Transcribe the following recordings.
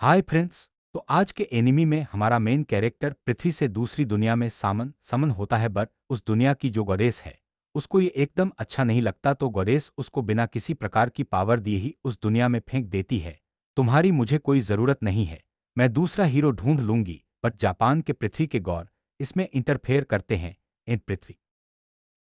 Hi friends. तो आज के एनिमी में हमारा मेन कैरेक्टर पृथ्वी से दूसरी दुनिया में समन होता है, बट उस दुनिया की जो गॉडेस है उसको ये एकदम अच्छा नहीं लगता। तो गॉडेस उसको बिना किसी प्रकार की पावर दिए ही उस दुनिया में फेंक देती है। तुम्हारी मुझे कोई जरूरत नहीं है, मैं दूसरा हीरो ढूंढ लूंगी। बट जापान के पृथ्वी के गौर इसमें इंटरफेयर करते हैं इन पृथ्वी।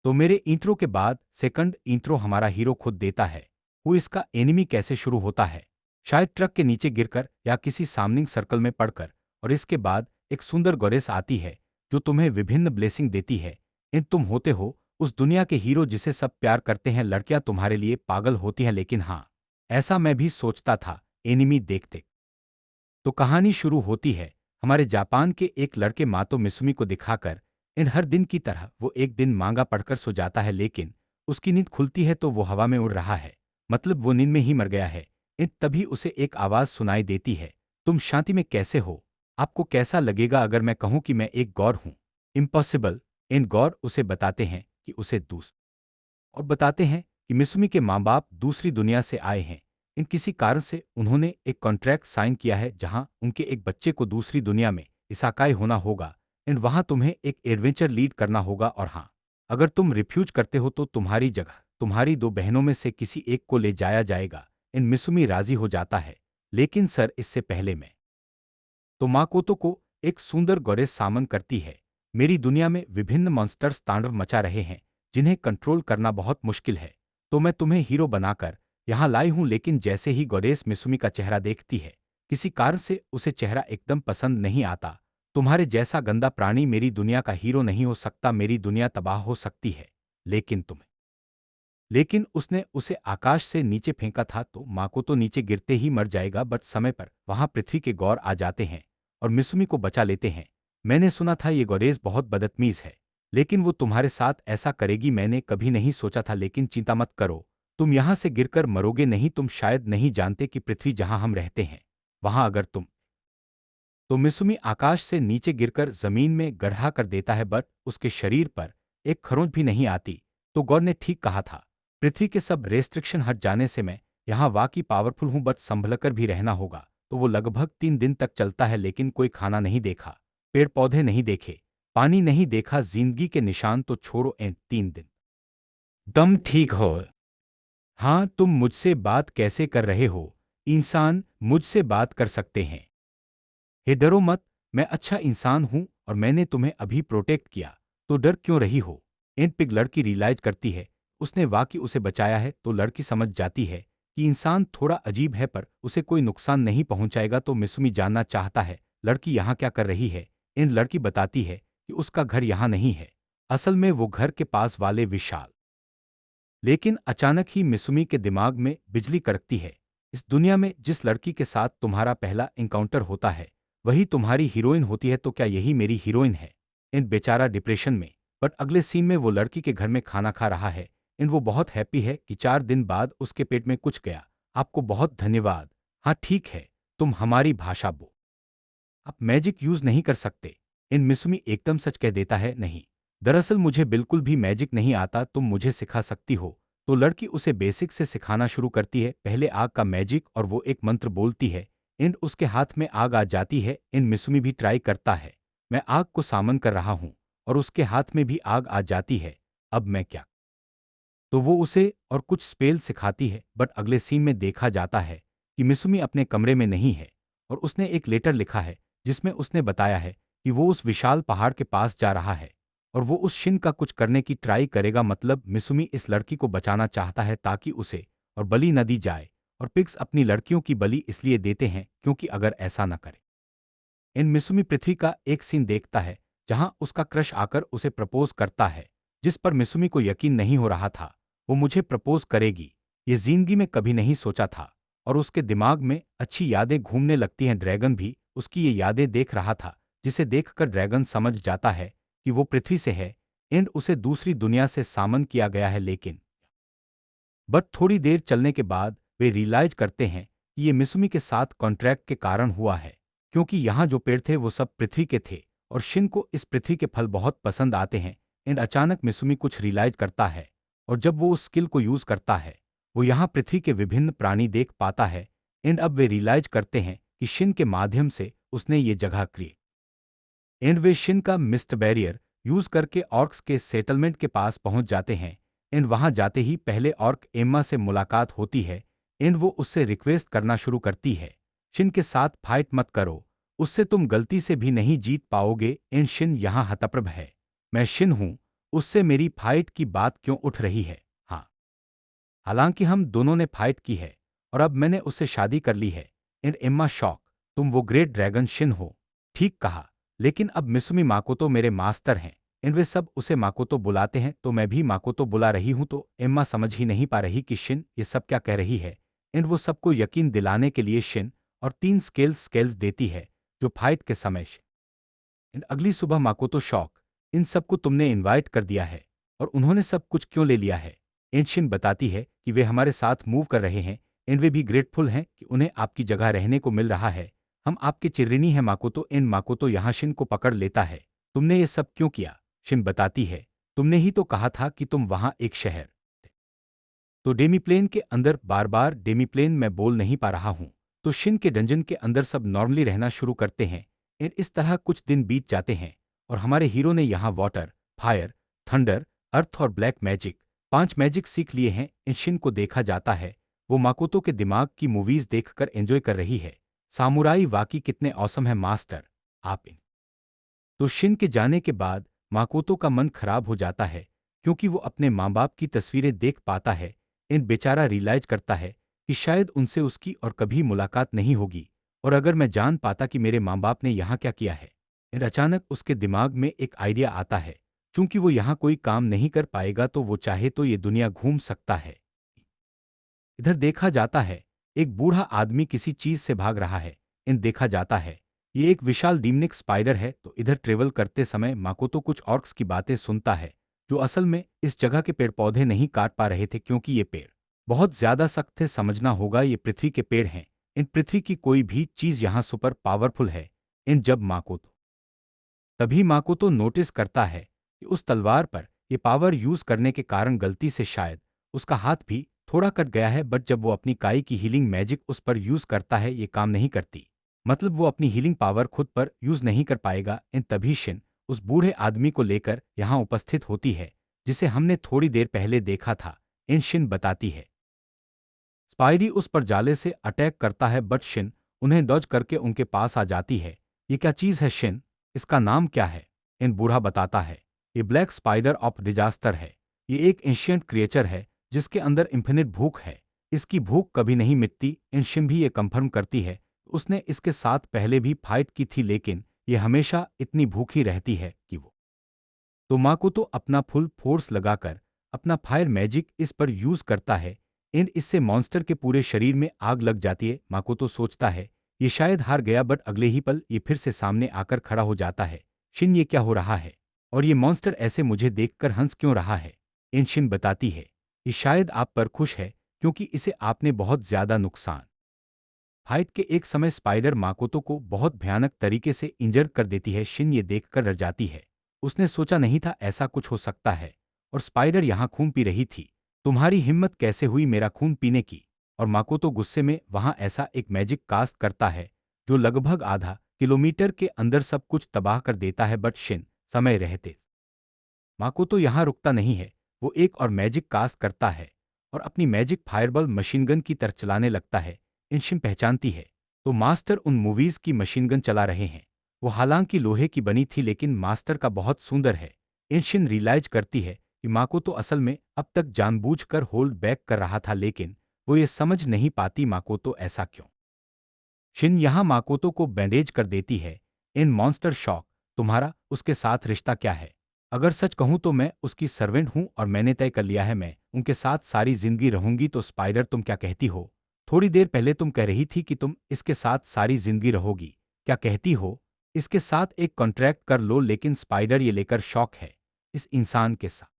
तो मेरे इंट्रो के बाद सेकंड इंट्रो हमारा हीरो खुद देता है। वो इसका एनिमी कैसे शुरू होता है, शायद ट्रक के नीचे गिरकर या किसी सामनिंग सर्कल में पड़कर। और इसके बाद एक सुंदर गॉडेस आती है जो तुम्हें विभिन्न ब्लेसिंग देती है। इन तुम होते हो उस दुनिया के हीरो जिसे सब प्यार करते हैं। लड़कियां तुम्हारे लिए पागल होती हैं, लेकिन हाँ, ऐसा मैं भी सोचता था एनिमी देखते। तो कहानी शुरू होती है हमारे जापान के एक लड़के मातो मिसुमी को दिखाकर। इन हर दिन की तरह वो एक दिन मांगा पढ़कर सो जाता है, लेकिन उसकी नींद खुलती है तो वो हवा में उड़ रहा है। मतलब वो नींद में ही मर गया है। इन तभी उसे एक आवाज सुनाई देती है, तुम शांति में कैसे हो? आपको कैसा लगेगा अगर मैं कहूं कि मैं एक गौर हूं? इम्पॉसिबल। इन गौर उसे बताते हैं कि उसे दूस और बताते हैं कि मिसुमी के माँ बाप दूसरी दुनिया से आए हैं। इन किसी कारण से उन्होंने एक कॉन्ट्रैक्ट साइन किया है जहां उनके एक बच्चे को दूसरी दुनिया में इसाकाई होना होगा। इन वहां तुम्हें एक एडवेंचर लीड करना होगा, और हाँ, अगर तुम रिफ्यूज करते हो तो तुम्हारी जगह तुम्हारी दो बहनों में से किसी एक को ले जाया जाएगा। इन मिसुमी राजी हो जाता है, लेकिन सर इससे पहले मैं तो माकोतो को एक सुंदर गॉडेस सामन करती है। मेरी दुनिया में विभिन्न मॉन्स्टर्स तांडव मचा रहे हैं जिन्हें कंट्रोल करना बहुत मुश्किल है। तो मैं तुम्हें हीरो बनाकर यहाँ लाई हूं। लेकिन जैसे ही गॉडेस मिसुमी का चेहरा देखती है, किसी कारण से उसे चेहरा एकदम पसंद नहीं आता। तुम्हारे जैसा गंदा प्राणी मेरी दुनिया का हीरो नहीं हो सकता, मेरी दुनिया तबाह हो सकती है। लेकिन तुम्हें लेकिन उसने उसे आकाश से नीचे फेंका था, तो माँ को तो नीचे गिरते ही मर जाएगा। बट समय पर वहां पृथ्वी के गौर आ जाते हैं और मिसुमी को बचा लेते हैं। मैंने सुना था ये गॉडेस बहुत बदतमीज है, लेकिन वो तुम्हारे साथ ऐसा करेगी मैंने कभी नहीं सोचा था। लेकिन चिंता मत करो, तुम यहां से गिरकर मरोगे नहीं। तुम शायद नहीं जानते कि पृथ्वी जहां हम रहते हैं वहां अगर तुम तो मिसुमी आकाश से नीचे गिरकर जमीन में गड्ढा कर देता है, बट उसके शरीर पर एक खरोंच भी नहीं आती। तो गौर ने ठीक कहा था, पृथ्वी के सब रेस्ट्रिक्शन हट जाने से मैं यहाँ वाकई पावरफुल हूं, बट संभलकर भी रहना होगा। तो वो लगभग 3 दिन तक चलता है, लेकिन कोई खाना नहीं देखा, पेड़ पौधे नहीं देखे, पानी नहीं देखा, जिंदगी के निशान तो छोड़ो। 3 दिन दम ठीक हो? हाँ, तुम मुझसे बात कैसे कर रहे हो? इंसान मुझसे बात कर सकते हैं। हे डरो मत, मैं अच्छा इंसान हूं और मैंने तुम्हें अभी प्रोटेक्ट किया, तो डर क्यों रही हो? एंड पिग लड़की रियलाइज करती है उसने वाकई उसे बचाया है। तो लड़की समझ जाती है कि इंसान थोड़ा अजीब है पर उसे कोई नुकसान नहीं पहुंचाएगा। तो मिसुमी जानना चाहता है लड़की यहाँ क्या कर रही है। इन लड़की बताती है कि उसका घर यहाँ नहीं है, असल में वो घर के पास वाले विशाल। लेकिन अचानक ही मिसुमी के दिमाग में बिजली कड़कती है। इस दुनिया में जिस लड़की के साथ तुम्हारा पहला एनकाउंटर होता है वही तुम्हारी हीरोइन होती है, तो क्या यही मेरी हीरोइन है? इन बेचारा डिप्रेशन में, बट अगले सीन में वो लड़की के घर में खाना खा रहा है। इन वो बहुत हैप्पी है कि 4 दिन बाद उसके पेट में कुछ गया। आपको बहुत धन्यवाद। हाँ ठीक है, तुम हमारी भाषा बो आप मैजिक यूज नहीं कर सकते। इन मिसुमी एकदम सच कह देता है, नहीं, दरअसल मुझे बिल्कुल भी मैजिक नहीं आता, तुम मुझे सिखा सकती हो। तो लड़की उसे बेसिक से सिखाना शुरू करती है, पहले आग का मैजिक, और वो एक मंत्र बोलती है। इन उसके हाथ में आग आ जाती है। इन मिसुमी भी ट्राई करता है, मैं आग को सामन कर रहा हूं, और उसके हाथ में भी आग आ जाती है। अब मैं क्या? तो वो उसे और कुछ स्पेल सिखाती है, बट अगले सीन में देखा जाता है कि मिसुमी अपने कमरे में नहीं है और उसने एक लेटर लिखा है जिसमें उसने बताया है कि वो उस विशाल पहाड़ के पास जा रहा है और वो उस शिन का कुछ करने की ट्राई करेगा। मतलब मिसुमी इस लड़की को बचाना चाहता है ताकि उसे और बलि न दी जाए। और पिग्स अपनी लड़कियों की बलि इसलिए देते हैं क्योंकि अगर ऐसा न करे। इन मिसुमी पृथ्वी का एक सीन देखता है जहां उसका क्रश आकर उसे प्रपोज करता है, जिस पर मिसुमी को यकीन नहीं हो रहा था वो मुझे प्रपोज करेगी, ये जिंदगी में कभी नहीं सोचा था। और उसके दिमाग में अच्छी यादें घूमने लगती हैं। ड्रैगन भी उसकी ये यादें देख रहा था, जिसे देखकर ड्रैगन समझ जाता है कि वो पृथ्वी से है। एंड उसे दूसरी दुनिया से सामन किया गया है। लेकिन बट थोड़ी देर चलने के बाद वे रियलाइज करते हैं कि ये मिसुमी के साथ कॉन्ट्रैक्ट के कारण हुआ है, क्योंकि यहाँ जो पेड़ थे वो सब पृथ्वी के थे और शिन को इस पृथ्वी के फल बहुत पसंद आते हैं। एंड अचानक मिसुमी कुछ रियलाइज करता है और जब वो उस स्किल को यूज करता है वो यहाँ पृथ्वी के विभिन्न प्राणी देख पाता है। एंड अब वे रियलाइज करते हैं कि शिन के माध्यम से उसने ये जगह क्रिएट एंड वे शिन का मिस्ट बैरियर यूज करके ऑर्क्स के सेटलमेंट के पास पहुंच जाते हैं। एंड वहां जाते ही पहले ऑर्क एम्मा से मुलाकात होती है। एंड वो उससे रिक्वेस्ट करना शुरू करती है, शिन के साथ फाइट मत करो, उससे तुम गलती से भी नहीं जीत पाओगे। एंड शिन यहाँ हतप्रभ है, मैं शिन हूं, उससे मेरी फाइट की बात क्यों उठ रही है? हाँ, हालांकि हम दोनों ने फाइट की है और अब मैंने उससे शादी कर ली है। एंड एम्मा शॉक, तुम वो ग्रेट ड्रैगन शिन हो? ठीक कहा, लेकिन अब मिसुमी माकोतो मेरे मास्टर हैं। एंड वे सब उसे माकोतो बुलाते हैं, तो मैं भी माकोतो बुला रही हूं। तो एम्मा समझ ही नहीं पा रही कि शिन ये सब क्या कह रही है। एंड वो सबको यकीन दिलाने के लिए शिन और 3 स्केल्स देती है जो फाइट के समय। एंड अगली सुबह माकोतो शॉक, इन सबको तुमने इनवाइट कर दिया है और उन्होंने सब कुछ क्यों ले लिया है? एंड शिन बताती है कि वे हमारे साथ मूव कर रहे हैं। एंड वे भी ग्रेटफुल हैं कि उन्हें आपकी जगह रहने को मिल रहा है। हम आपके चिरऋणी हैं माकोतो। एंड माकोतो यहाँ शिन को पकड़ लेता है, तुमने ये सब क्यों किया? शिन बताती है, तुमने ही तो कहा था कि तुम वहां एक शहर तो डेमीप्लेन के अंदर। बार बार डेमीप्लेन मैं बोल नहीं पा रहा हूं। तो शिन के डंजन के अंदर सब नॉर्मली रहना शुरू करते हैं। एंड इस तरह कुछ दिन बीत जाते हैं और हमारे हीरो ने यहाँ वाटर, फायर, थंडर, अर्थ और ब्लैक मैजिक 5 मैजिक सीख लिए हैं। इन शिन को देखा जाता है वो माकोतो के दिमाग की मूवीज देखकर एंजॉय कर रही है। सामुराई वाकई कितने औसम है मास्टर, आप इन तो शिन के जाने के बाद माकोतो का मन खराब हो जाता है क्योंकि वो अपने माँ बाप की तस्वीरें देख पाता है। इन बेचारा रियलाइज करता है कि शायद उनसे उसकी और कभी मुलाकात नहीं होगी। और अगर मैं जान पाता कि मेरे माँ बाप ने यहाँ क्या किया है। इन अचानक उसके दिमाग में एक आइडिया आता है, चूंकि वो यहाँ कोई काम नहीं कर पाएगा तो वो चाहे तो ये दुनिया घूम सकता है। इधर देखा जाता है एक बूढ़ा आदमी किसी चीज से भाग रहा है। इन देखा जाता है ये एक विशाल डीमनिक स्पाइडर है। तो इधर ट्रेवल करते समय माकोतो कुछ ऑर्क्स की बातें सुनता है जो असल में इस जगह के पेड़ पौधे नहीं काट पा रहे थे क्योंकि ये पेड़ बहुत ज्यादा सख्त थे। समझना होगा ये पृथ्वी के पेड़ हैं। इन पृथ्वी की कोई भी चीज यहाँ सुपर पावरफुल है। इन जब माकोतो तभी माकोतो नोटिस करता है कि उस तलवार पर ये पावर यूज करने के कारण गलती से शायद उसका हाथ भी थोड़ा कट गया है। बट जब वो अपनी काई की हीलिंग मैजिक उस पर यूज करता है ये काम नहीं करती, मतलब वो अपनी हीलिंग पावर खुद पर यूज नहीं कर पाएगा। इन तभी शिन उस बूढ़े आदमी को लेकर यहाँ उपस्थित होती है जिसे हमने थोड़ी देर पहले देखा था। इन शिन बताती है स्पाइडी उस पर जाले से अटैक करता है बट शिन उन्हें डॉज करके उनके पास आ जाती है। ये क्या चीज है शिन, इसका नाम क्या है? इन बूढ़ा बताता है ये ब्लैक स्पाइडर ऑफ डिजास्टर है। ये एक एंशियंट क्रिएचर है जिसके अंदर इंफिनिट भूख है। इसकी भूख कभी नहीं मिटती। इन शिन भी ये कंफर्म करती है उसने इसके साथ पहले भी फाइट की थी लेकिन ये हमेशा इतनी भूखी रहती है कि वो तो माकोतो अपना फुल फोर्स लगाकर अपना फायर मैजिक इस पर यूज करता है। एंड इससे मॉन्स्टर के पूरे शरीर में आग लग जाती है। माकोतो सोचता है ये शायद हार गया बट अगले ही पल ये फिर से सामने आकर खड़ा हो जाता है। शिन ये क्या हो रहा है और ये मॉन्स्टर ऐसे मुझे देखकर हंस क्यों रहा है? इन शिन बताती है ये शायद आप पर खुश है क्योंकि इसे आपने बहुत ज्यादा नुकसान फाइट के एक समय स्पाइडर माकोतो को बहुत भयानक तरीके से इंजर कर देती है। शिन ये देखकर डर जाती है, उसने सोचा नहीं था ऐसा कुछ हो सकता है। और स्पाइडर यहाँ खून पी रही थी, तुम्हारी हिम्मत कैसे हुई मेरा खून पीने की? और माकोतो गुस्से में वहां ऐसा एक मैजिक कास्ट करता है जो लगभग आधा किलोमीटर के अंदर सब कुछ तबाह कर देता है। बट शिन समय रहते माकोतो यहाँ रुकता नहीं है, वो एक और मैजिक कास्ट करता है और अपनी मैजिक फायरबॉल मशीनगन की तरह चलाने लगता है। इंशिन पहचानती है तो मास्टर उन मूवीज की मशीनगन चला रहे हैं। वो हालांकि लोहे की बनी थी लेकिन मास्टर का बहुत सुंदर है। इंशिन रियलाइज करती है कि माकोतो असल में अब तक जानबूझकर होल्ड बैक कर रहा था लेकिन वो ये समझ नहीं पाती माकोतो ऐसा क्यों। शिन यहाँ माकोतो को बैंडेज कर देती है। इन मॉन्स्टर शॉक, तुम्हारा उसके साथ रिश्ता क्या है? अगर सच कहूं तो मैं उसकी सर्वेंट हूं और मैंने तय कर लिया है मैं उनके साथ सारी जिंदगी रहूंगी। तो स्पाइडर तुम क्या कहती हो? थोड़ी देर पहले तुम कह रही थी कि तुम इसके साथ सारी जिंदगी रहोगी, क्या कहती हो? इसके साथ एक कॉन्ट्रैक्ट कर लो। लेकिन स्पाइडर ये लेकर शॉक है, इस इंसान के साथ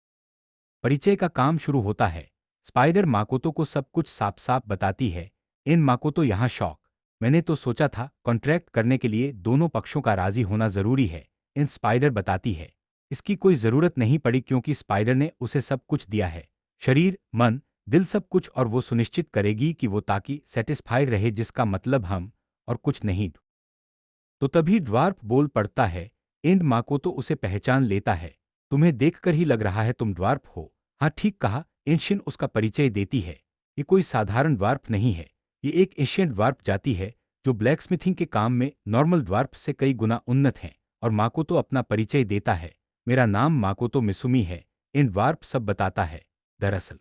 परिचय का काम शुरू होता है। स्पाइडर माकोतो को सब कुछ साफ साफ बताती है। इन माकोतो यहाँ शॉक, मैंने तो सोचा था कॉन्ट्रैक्ट करने के लिए दोनों पक्षों का राजी होना जरूरी है। इन स्पाइडर बताती है इसकी कोई जरूरत नहीं पड़ी क्योंकि स्पाइडर ने उसे सब कुछ दिया है, शरीर, मन, दिल, सब कुछ, और वो सुनिश्चित करेगी कि वो ताकि सेटिस्फाइड रहे जिसका मतलब हम और कुछ नहीं। तो तभी ड्वार्फ बोल पड़ता है। एंड माकोतो उसे पहचान लेता है। तुम्हें देखकर ही लग रहा है तुम ड्वार्फ हो। हाँ, ठीक कहा। एंशियन उसका परिचय देती है। ये कोई साधारण ड्वार्फ नहीं है। ये एक एशियन ड्वार्फ जाति है जो ब्लैकस्मिथिंग के काम में नॉर्मल ड्वार्फ से कई गुना उन्नत है। और माकोतो अपना परिचय देता है। मेरा नाम माकोतो मिसुमी है। इन ड्वार्फ सब बताता है। दरअसल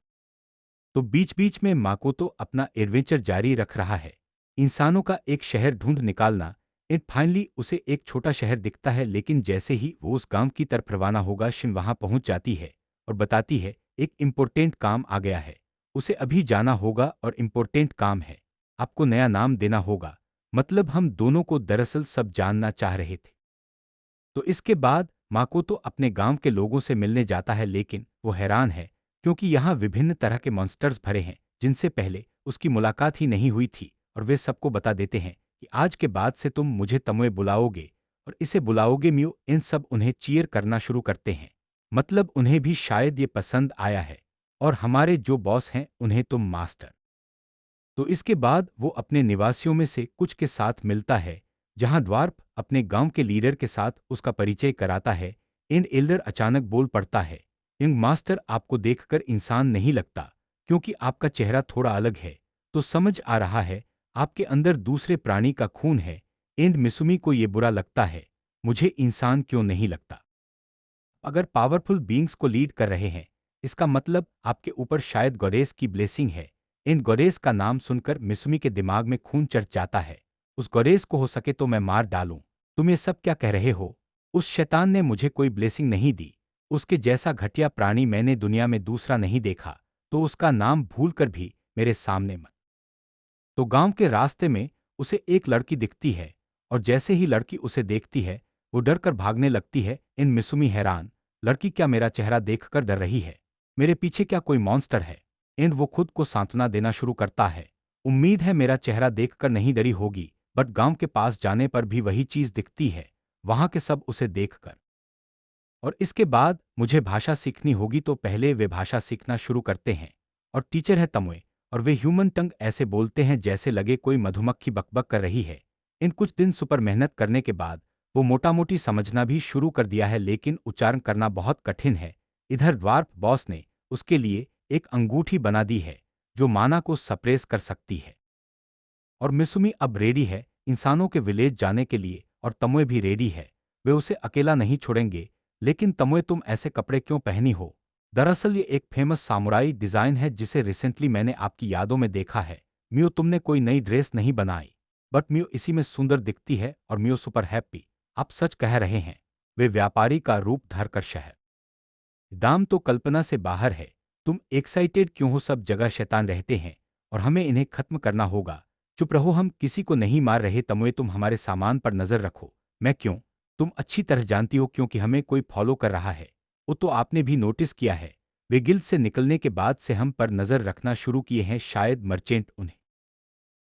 तो बीच बीच में माकोतो अपना एडवेंचर जारी रख रहा है। इंसानों का एक शहर ढूंढ निकालना। एंड फाइनली उसे एक छोटा शहर दिखता है, लेकिन जैसे ही वो उस गांव की तरफ रवाना होगा शिन वहां पहुंच जाती है और बताती है एक इम्पोर्टेंट काम आ गया है। उसे अभी जाना होगा और इम्पोर्टेंट काम है। आपको नया नाम देना होगा। मतलब हम दोनों को दरअसल सब जानना चाह रहे थे। तो इसके बाद माकोतो अपने गांव के लोगों से मिलने जाता है, लेकिन वो हैरान है क्योंकि यहाँ विभिन्न तरह के मॉन्स्टर्स भरे हैं जिनसे पहले उसकी मुलाकात ही नहीं हुई थी। और वे सबको बता देते हैं कि आज के बाद से तुम मुझे तमोए बुलाओगे और इसे बुलाओगे म्यू। इन सब उन्हें चीयर करना शुरू करते हैं। मतलब उन्हें भी शायद ये पसंद आया है। और हमारे जो बॉस हैं उन्हें तुम मास्टर। तो इसके बाद वो अपने निवासियों में से कुछ के साथ मिलता है, जहां ड्वार्फ अपने गांव के लीडर के साथ उसका परिचय कराता है। इन एल्डर अचानक बोल पड़ता है, यंग मास्टर आपको देखकर इंसान नहीं लगता क्योंकि आपका चेहरा थोड़ा अलग है। तो समझ आ रहा है आपके अंदर दूसरे प्राणी का खून है। एंड मिसुमी को ये बुरा लगता है, मुझे इंसान क्यों नहीं लगता। अगर पावरफुल बीइंग्स को लीड कर रहे हैं, इसका मतलब आपके ऊपर शायद गॉडेस की ब्लेसिंग है। इन गॉडेस का नाम सुनकर मिसुमी के दिमाग में खून चढ़ जाता है। उस गॉडेस को हो सके तो मैं मार डालूं। तुम ये सब क्या कह रहे हो? उस शैतान ने मुझे कोई ब्लेसिंग नहीं दी। उसके जैसा घटिया प्राणी मैंने दुनिया में दूसरा नहीं देखा। तो उसका नाम भूलकर भी मेरे सामने मत। तो गांव के रास्ते में उसे एक लड़की दिखती है और जैसे ही लड़की उसे देखती है वो डर कर भागने लगती है। इन मिसुमी हैरान, लड़की क्या मेरा चेहरा देखकर डर रही है? मेरे पीछे क्या कोई मॉन्स्टर है? इन वो खुद को सांत्वना देना शुरू करता है। उम्मीद है मेरा चेहरा देखकर नहीं डरी होगी। बट गांव के पास जाने पर भी वही चीज दिखती है, वहां के सब उसे देखकर। और इसके बाद मुझे भाषा सीखनी होगी, तो पहले वे भाषा सीखना शुरू करते हैं। और टीचर है तमोए और वे ह्यूमन टंग ऐसे बोलते हैं जैसे लगे कोई मधुमक्खी बकबक कर रही है। इन कुछ दिन सुपर मेहनत करने के बाद वो मोटा मोटी समझना भी शुरू कर दिया है, लेकिन उच्चारण करना बहुत कठिन है। इधर ड्वार्फ बॉस ने उसके लिए एक अंगूठी बना दी है जो माना को सप्रेस कर सकती है। और मिसुमी अब रेडी है इंसानों के विलेज जाने के लिए और तमोए भी रेडी है। वे उसे अकेला नहीं छोड़ेंगे। लेकिन तमोए, तुम ऐसे कपड़े क्यों पहनी हो? दरअसल ये एक फेमस सामुराई डिजाइन है जिसे रिसेंटली मैंने आपकी यादों में देखा है। म्यू, तुमने कोई नई ड्रेस नहीं बनाई। बट म्यू इसी में सुंदर दिखती है और म्यू सुपर हैप्पी। आप सच कह रहे हैं। वे व्यापारी का रूप धरकर शहर दाम तो कल्पना से बाहर है। तुम एक्साइटेड क्यों हो? सब जगह शैतान रहते हैं और हमें इन्हें खत्म करना होगा। चुप रहो, हम किसी को नहीं मार रहे। तमोए, तुम हमारे सामान पर नजर रखो। मैं क्यों? तुम अच्छी तरह जानती हो क्योंकि हमें कोई फॉलो कर रहा है। वो तो आपने भी नोटिस किया है। वे गिल्ड से निकलने के बाद से हम पर नजर रखना शुरू किए हैं, शायद मर्चेंट उन्हें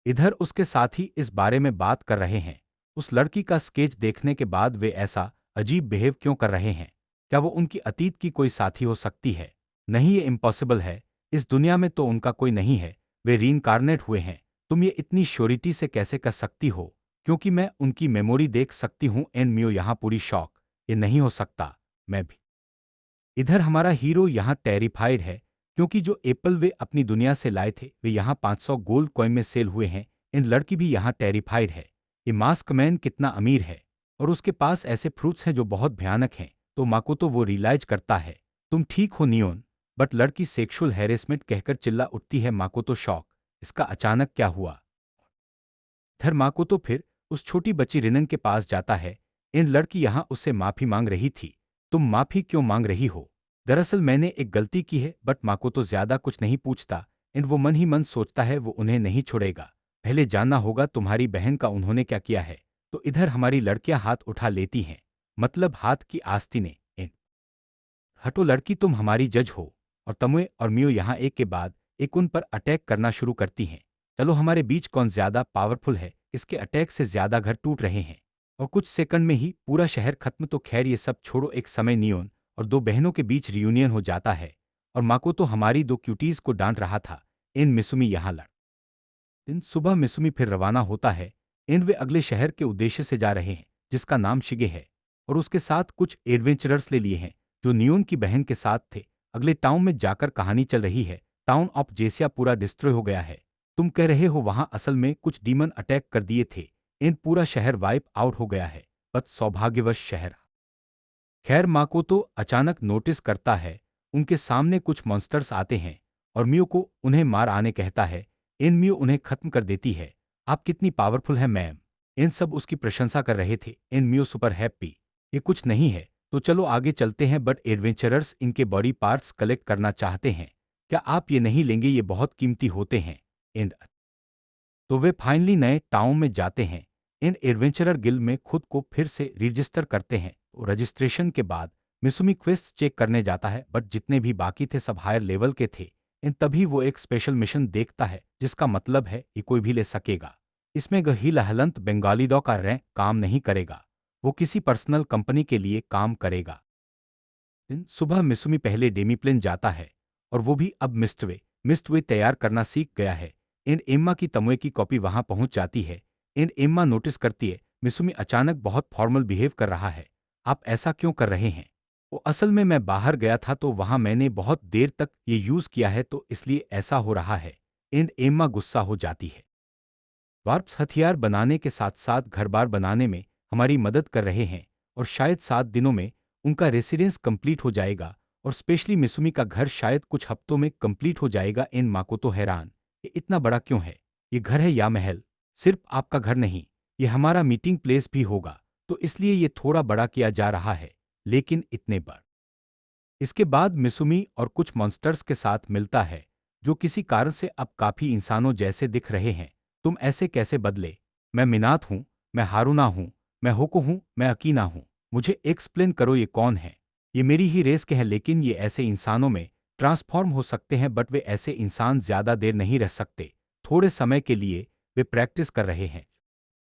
इधर उसके साथ ही इस बारे में बात कर रहे हैं। उस लड़की का स्केच देखने के बाद वे ऐसा अजीब बिहेव क्यों कर रहे हैं? क्या वो उनकी अतीत की कोई साथी हो सकती है? नहीं, ये इम्पॉसिबल है। इस दुनिया में तो उनका कोई नहीं है। वे रीइंकारनेट हुए हैं। तुम ये इतनी श्योरिटी से कैसे कर सकती हो? क्योंकि मैं उनकी मेमोरी देख सकती हूँ। एन म्यो यहाँ पूरी शॉक। ये नहीं हो सकता। मैं भी। इधर हमारा हीरो यहाँ टेरिफाइड है क्योंकि जो एप्पल वे अपनी दुनिया से लाए थे वे यहाँ 500 गोल्ड कॉइन में सेल हुए हैं। इन लड़की भी यहाँ टेरिफाइड है। ये मास्क मैन कितना अमीर है और उसके पास ऐसे फ्रूट्स हैं जो बहुत भयानक हैं। तो माँ को तो वो रियलाइज करता है। तुम ठीक हो नियोन? बट लड़की सेक्सुअल हैरेसमेंट कहकर चिल्ला उठती है। माँ को तो शॉक, इसका अचानक क्या हुआ? इधर माँ को तो फिर उस छोटी बच्ची रिनन के पास जाता है। इन लड़की यहाँ उससे माफी मांग रही थी। तुम माफी क्यों मांग रही हो? दरअसल मैंने एक गलती की है। बट माँ को तो ज्यादा कुछ नहीं पूछता। इन वो मन ही मन सोचता है वो उन्हें नहीं छोड़ेगा। पहले जानना होगा तुम्हारी बहन का उन्होंने क्या किया है। तो इधर हमारी लड़कियां हाथ उठा लेती हैं, मतलब हाथ की आस्तीनें। इन हटो लड़की, तुम हमारी जज हो। और तमुए और मियो यहाँ एक के बाद एक उन पर अटैक करना शुरू करती हैं। चलो, हमारे बीच कौन ज्यादा पावरफुल है, इसके अटैक से ज्यादा घर टूट रहे हैं और कुछ सेकंड में ही पूरा शहर खत्म। तो खैर ये सब छोड़ो। एक समय नियोन और दो बहनों के बीच रियूनियन हो जाता है और माको तो हमारी दो क्यूटीज को डांट रहा था। इन मिसुमी यहाँ लड़ दिन सुबह मिसुमी फिर रवाना होता है। इन वे अगले शहर के उद्देश्य से जा रहे हैं जिसका नाम शिगे है और उसके साथ कुछ एडवेंचरर्स ले लिए हैं जो नियोन की बहन के साथ थे। अगले टाउन में जाकर कहानी चल रही है। टाउन ऑफ जेसिया पूरा डिस्ट्रॉय हो गया है। तुम कह रहे हो वहां असल में कुछ डीमन अटैक कर दिए थे। इन पूरा शहर वाइप आउट हो गया है। बस सौभाग्यवश शहर। खैर माकोतो अचानक नोटिस करता है उनके सामने कुछ मॉन्स्टर्स आते हैं और मियो को उन्हें मार आने कहता है। इन मियो उन्हें खत्म कर देती है। आप कितनी पावरफुल हैं मैम। इन सब उसकी प्रशंसा कर रहे थे। इन मियो सुपर हैप्पी। ये कुछ नहीं है तो चलो आगे चलते हैं। बट एडवेंचरर्स इनके बॉडी पार्ट्स कलेक्ट करना चाहते हैं। क्या आप ये नहीं लेंगे? ये बहुत कीमती होते हैं। एंड तो वे फाइनली नए टाउन में जाते हैं। इन एडवेंचरर गिल्ड में खुद को फिर से रजिस्टर करते हैं। तो रजिस्ट्रेशन के बाद मिसुमी क्वेस्ट चेक करने जाता है बट जितने भी बाकी थे सब हायर लेवल के थे। इन तभी वो एक स्पेशल मिशन देखता है जिसका मतलब है ये कोई भी ले सकेगा। इसमें गही लहलंत बेंगालीडॉ का रैंक काम नहीं करेगा। वो किसी पर्सनल कंपनी के लिए काम करेगा। दिन सुबह मिसुमी पहले डेमीप्लेन जाता है और वो भी अब मिस्टवे तैयार करना सीख गया है। इन एम्मा की तमुए की कॉपी वहां पहुंच जाती है। इन एम्मा नोटिस करती है मिसुमी अचानक बहुत फॉर्मल बिहेव कर रहा है। आप ऐसा क्यों कर रहे हैं? वो असल में मैं बाहर गया था तो वहां मैंने बहुत देर तक ये यूज किया है तो इसलिए ऐसा हो रहा है। इन एम्मा गुस्सा हो जाती है। वार्प्स हथियार बनाने के साथ साथ घर बार बनाने में हमारी मदद कर रहे हैं और शायद 7 दिनों में उनका रेसिडेंस कंप्लीट हो जाएगा और स्पेशली मिसुमी का घर शायद कुछ हफ्तों में कंप्लीट हो जाएगा। इन माँ को तो हैरान, ये इतना बड़ा क्यों है? ये घर है या महल? सिर्फ आपका घर नहीं, ये हमारा मीटिंग प्लेस भी होगा तो इसलिए ये थोड़ा बड़ा किया जा रहा है, लेकिन इतने बड़। इसके बाद मिसुमी और कुछ मॉन्स्टर्स के साथ मिलता है जो किसी कारण से अब काफी इंसानों जैसे दिख रहे हैं। तुम ऐसे कैसे बदले? मैं मिनात हूं, मैं हारुना हूं, मैं होको हूं, मैं अकीना हूं। मुझे एक्सप्लेन करो ये कौन है? ये मेरी ही रेस के हैं लेकिन ये ऐसे इंसानों में ट्रांसफॉर्म हो सकते हैं बट वे ऐसे इंसान ज्यादा देर नहीं रह सकते। थोड़े समय के लिए वे प्रैक्टिस कर रहे हैं